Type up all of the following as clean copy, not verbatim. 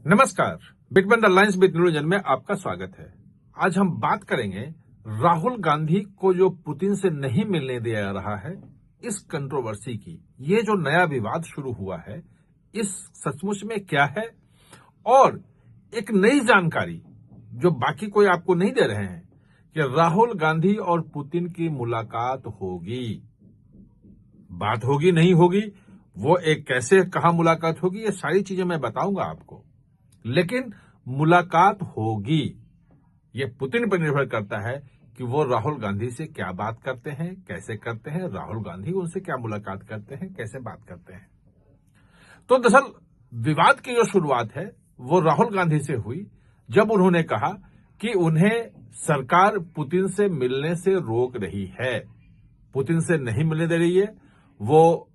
नमस्कार, बिटबंद alliance with न्यूरोजन में आपका स्वागत है। आज हम बात करेंगे राहुल गांधी को जो पुतिन से नहीं मिलने दिया रहा है, इस कंट्रोवर्सी की। ये जो नया विवाद शुरू हुआ है, इस सचमुच में क्या है, और एक नई जानकारी जो बाकी कोई आपको नहीं दे रहे हैं कि राहुल गांधी और पुतिन की मुलाकात होगी। बात होगी नहीं होगी, वो एक कैसे कहां मुलाकात होगी, ये सारी चीजें मैं बताऊंगा आपको। लेकिन मुलाकात होगी। ये पुतिन पर निर्भर करता है कि वो राहुल गांधी से क्या बात करते हैं, कैसे करते हैं, राहुल गांधी उनसे क्या मुलाकात करते हैं, कैसे बात करते हैं। तो दरअसल विवाद की जो शुरुआत है वो राहुल गांधी से हुई, जब उन्होंने कहा कि उन्हें सरकार पुतिन से मिलने से रोक रही है, पुतिन से नहीं मिलने दे रही है। वो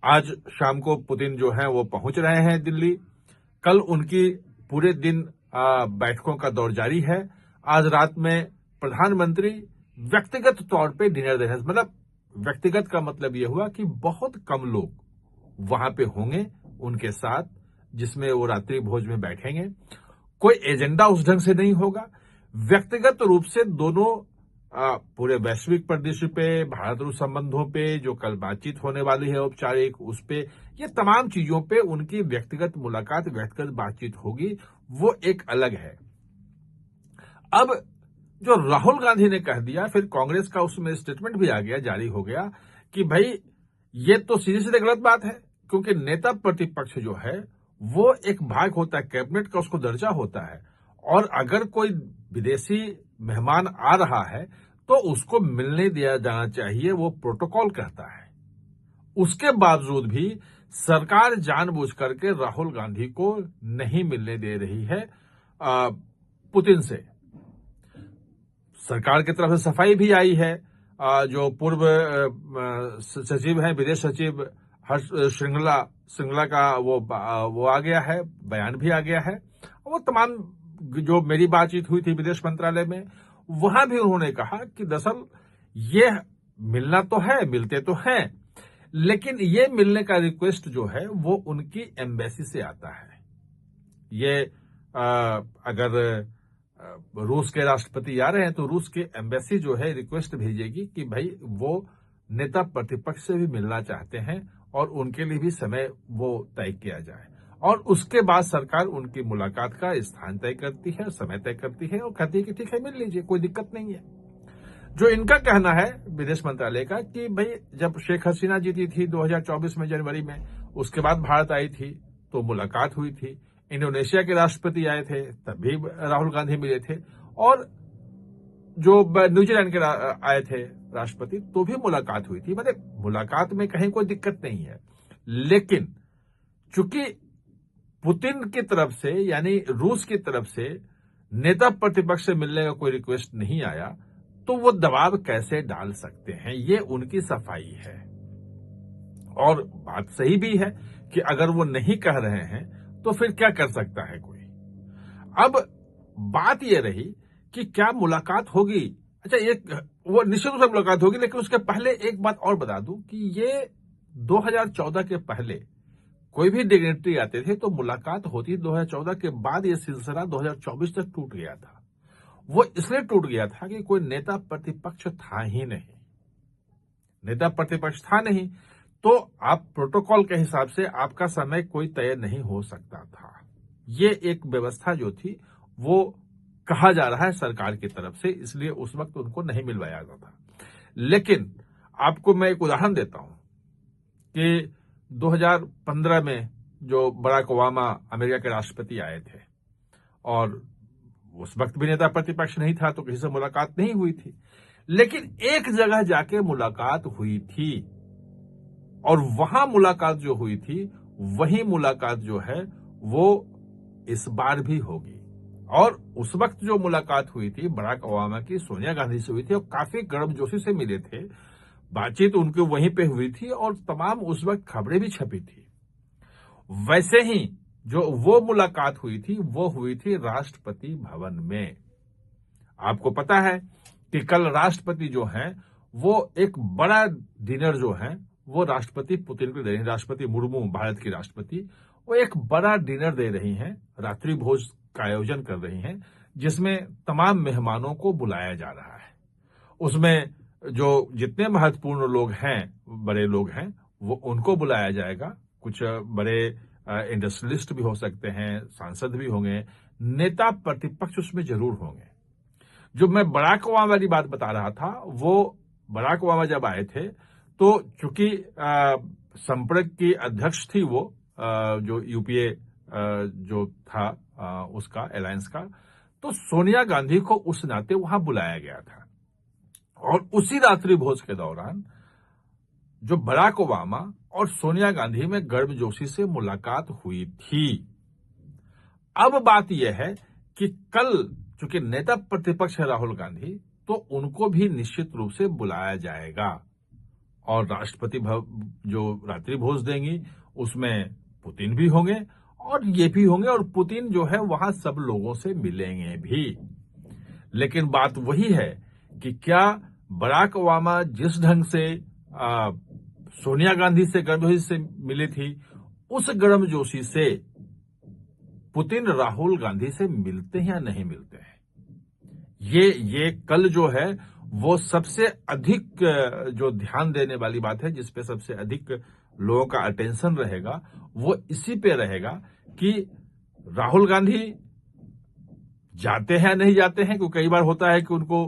आज शाम को पुतिन जो है वो पहुंच रहे हैं दिल्ली। कल उनकी पूरे दिन बैठकों का दौर जारी है। आज रात में प्रधानमंत्री व्यक्तिगत तौर पे डिनर दे रहे हैं। मतलब व्यक्तिगत का मतलब यह हुआ कि बहुत कम लोग वहां पे होंगे उनके साथ, जिसमें वो रात्रि भोज में बैठेंगे। कोई एजेंडा उस ढंग से नहीं होगा। व्यक्तिगत रूप से दोनों पूरे वैश्विक परिदृश्य पे, भारत रूस संबंधों पे जो कल बातचीत होने वाली है औपचारिक, उस पे, ये तमाम चीजों पे उनकी व्यक्तिगत मुलाकात, व्यक्तिगत बातचीत होगी। वो एक अलग है। अब जो राहुल गांधी ने कह दिया, फिर कांग्रेस का उसमें स्टेटमेंट भी आ गया, जारी हो गया कि भाई ये तो सीधे सीधे गलत बात है, क्योंकि नेता प्रतिपक्ष जो है वो एक भाग होता है कैबिनेट का, उसको दर्जा होता है। और अगर कोई विदेशी मेहमान आ रहा है तो उसको मिलने दिया जाना चाहिए, वो प्रोटोकॉल कहता है। उसके बावजूद भी सरकार जानबूझ करके राहुल गांधी को नहीं मिलने दे रही है पुतिन से। सरकार की तरफ से सफाई भी आई है। जो पूर्व सचिव हैं, विदेश सचिव हर्ष श्रृंगला का वो आ गया है, बयान भी आ गया है। वो तमाम जो मेरी बातचीत हुई थी विदेश मंत्रालय में, वहां भी उन्होंने कहा कि दरअसल ये मिलना तो है, मिलते तो हैं, लेकिन ये मिलने का रिक्वेस्ट जो है वो उनकी एम्बेसी से आता है। ये अगर रूस के राष्ट्रपति आ रहे हैं तो रूस की एम्बेसी जो है रिक्वेस्ट भेजेगी कि भाई वो नेता प्रतिपक्ष से भी मिलना चाहते हैं और उनके लिए भी समय वो तय किया जाए। और उसके बाद सरकार उनकी मुलाकात का स्थान तय करती है, समय तय करती है और कहती है कि ठीक है, मिल लीजिए, कोई दिक्कत नहीं है। जो इनका कहना है विदेश मंत्रालय का कि भाई जब शेख हसीना जीती थी 2024 में जनवरी में, उसके बाद भारत आई थी तो मुलाकात हुई थी। इंडोनेशिया के राष्ट्रपति आए थे तब भी राहुल गांधी मिले थे, और जो न्यूजीलैंड के आए थे राष्ट्रपति तो भी मुलाकात हुई थी। मतलब मुलाकात में कहीं कोई दिक्कत नहीं है। लेकिन चूंकि पुतिन की तरफ से, यानी रूस की तरफ से नेता प्रतिपक्ष से मिलने का कोई रिक्वेस्ट नहीं आया, तो वो दबाव कैसे डाल सकते हैं, ये उनकी सफाई है। और बात सही भी है कि अगर वो नहीं कह रहे हैं तो फिर क्या कर सकता है कोई। अब बात ये रही कि क्या मुलाकात होगी। अच्छा, एक वो निश्चित रूप से मुलाकात होगी, लेकिन उसके पहले एक बात और बता दूं कि ये 2014 के पहले कोई भी डिग्नेटरी आते थे तो मुलाकात होती। 2014 के बाद ये सिलसिला 2024 तक टूट गया था। वो इसलिए टूट गया था कि कोई नेता प्रतिपक्ष था ही नहीं। नेता प्रतिपक्ष था नहीं तो आप प्रोटोकॉल के हिसाब से आपका समय कोई तय नहीं हो सकता था। ये एक व्यवस्था जो थी वो कहा जा रहा है सरकार की तरफ से, इसलिए उस वक्त उनको नहीं मिलवाया जाता था। लेकिन आपको मैं एक उदाहरण देता हूं कि 2015 में जो बराक ओबामा अमेरिका के राष्ट्रपति आए थे, और उस वक्त भी नेता प्रतिपक्ष नहीं था तो किसी से मुलाकात नहीं हुई थी, लेकिन एक जगह जाके मुलाकात हुई थी। और वहां मुलाकात जो हुई थी वही मुलाकात जो है वो इस बार भी होगी। और उस वक्त जो मुलाकात हुई थी बराक ओबामा की सोनिया गांधी से हुई थी, और काफी गर्मजोशी से मिले थे, बातचीत उनके वहीं पे हुई थी और तमाम उस वक्त खबरें भी छपी थी। वैसे ही जो वो मुलाकात हुई थी वो हुई थी राष्ट्रपति भवन में। आपको पता है कि कल राष्ट्रपति जो हैं वो एक बड़ा डिनर जो है वो राष्ट्रपति पुतिन को दे रहे हैं। राष्ट्रपति मुर्मू, भारत की राष्ट्रपति, वो एक बड़ा डिनर दे रही हैं, रात्रि भोज का आयोजन कर रही हैं, जिसमें तमाम मेहमानों को बुलाया जा रहा है। उसमें जो जितने महत्वपूर्ण लोग हैं, बड़े लोग हैं, वो उनको बुलाया जाएगा। कुछ बड़े इंडस्ट्रियलिस्ट भी हो सकते हैं, सांसद भी होंगे, नेता प्रतिपक्ष उसमें जरूर होंगे। जो मैं बराक ओबामा वाली बात बता रहा था, वो बराक ओबामा जब आए थे तो चूंकि संपर्क की अध्यक्ष थी वो, जो यूपीए जो था उसका अलायंस का, तो सोनिया गांधी को उस नाते वहां बुलाया गया था। और उसी रात्रि भोज के दौरान जो बराक ओबामा और सोनिया गांधी में गर्मजोशी से मुलाकात हुई थी। अब बात यह है कि कल चूंकि नेता प्रतिपक्ष है राहुल गांधी, तो उनको भी निश्चित रूप से बुलाया जाएगा और राष्ट्रपति जो रात्रि भोज देंगी उसमें पुतिन भी होंगे और ये भी होंगे, और पुतिन जो है वहां सब लोगों से मिलेंगे भी। लेकिन बात वही है कि क्या बराक ओबामा जिस ढंग से सोनिया गांधी से गर्मजोशी से मिली थी, उस गर्मजोशी से पुतिन राहुल गांधी से मिलते हैं या नहीं मिलते हैं? ये कल जो है वो सबसे अधिक जो ध्यान देने वाली बात है, जिसपे सबसे अधिक लोगों का अटेंशन रहेगा, वो इसी पे रहेगा कि राहुल गांधी जाते हैं नहीं जाते हैं। क्योंकि कई बार होता है कि उनको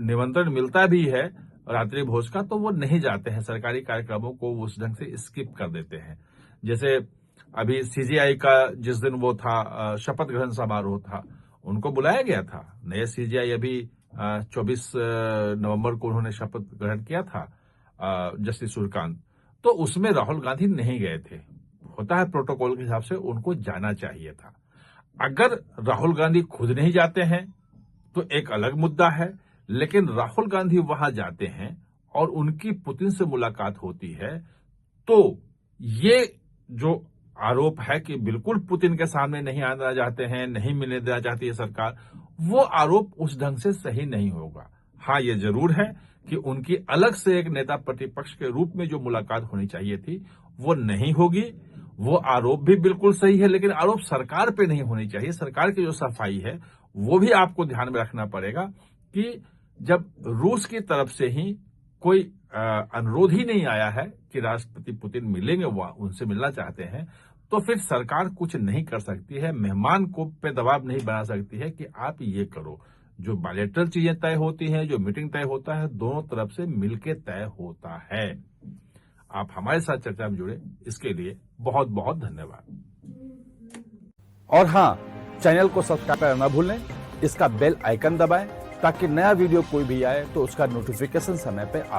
निमंत्रण मिलता भी है रात्रि भोज का, तो वो नहीं जाते हैं, सरकारी कार्यक्रमों को उस ढंग से स्किप कर देते हैं। जैसे अभी सीजेआई का जिस दिन वो था, शपथ ग्रहण समारोह था, उनको बुलाया गया था। नए सीजेआई अभी 24 नवंबर को उन्होंने शपथ ग्रहण किया था, जस्टिस सूर्यकांत, तो उसमें राहुल गांधी नहीं गए थे। होता है प्रोटोकॉल के हिसाब से उनको जाना चाहिए था। अगर राहुल गांधी खुद नहीं जाते हैं तो एक अलग मुद्दा है, लेकिन राहुल गांधी वहां जाते हैं और उनकी पुतिन से मुलाकात होती है, तो ये जो आरोप है कि बिल्कुल पुतिन के सामने नहीं आना चाहते हैं, नहीं मिलने देना चाहती है सरकार, वो आरोप उस ढंग से सही नहीं होगा। हाँ, ये जरूर है कि उनकी अलग से एक नेता प्रतिपक्ष के रूप में जो मुलाकात होनी चाहिए थी वो नहीं होगी। वो आरोप भी बिल्कुल सही है, लेकिन आरोप सरकार पे नहीं होनी चाहिए। सरकार की जो सफाई है वो भी आपको ध्यान में रखना पड़ेगा कि जब रूस की तरफ से ही कोई अनुरोध ही नहीं आया है कि राष्ट्रपति पुतिन मिलेंगे, वो उनसे मिलना चाहते हैं, तो फिर सरकार कुछ नहीं कर सकती है, मेहमान को पे दबाव नहीं बना सकती है कि आप ये करो। जो बायलैटरल चीजें तय होती हैं, जो मीटिंग तय होता है, दोनों तरफ से मिलके तय होता है। आप हमारे साथ चर्चा में जुड़े, इसके लिए बहुत बहुत धन्यवाद। और हाँ, चैनल को सब्सक्राइब करना न भूलें, इसका बेल आइकन दबाएं ताकि नया वीडियो कोई भी आए तो उसका नोटिफिकेशन समय पे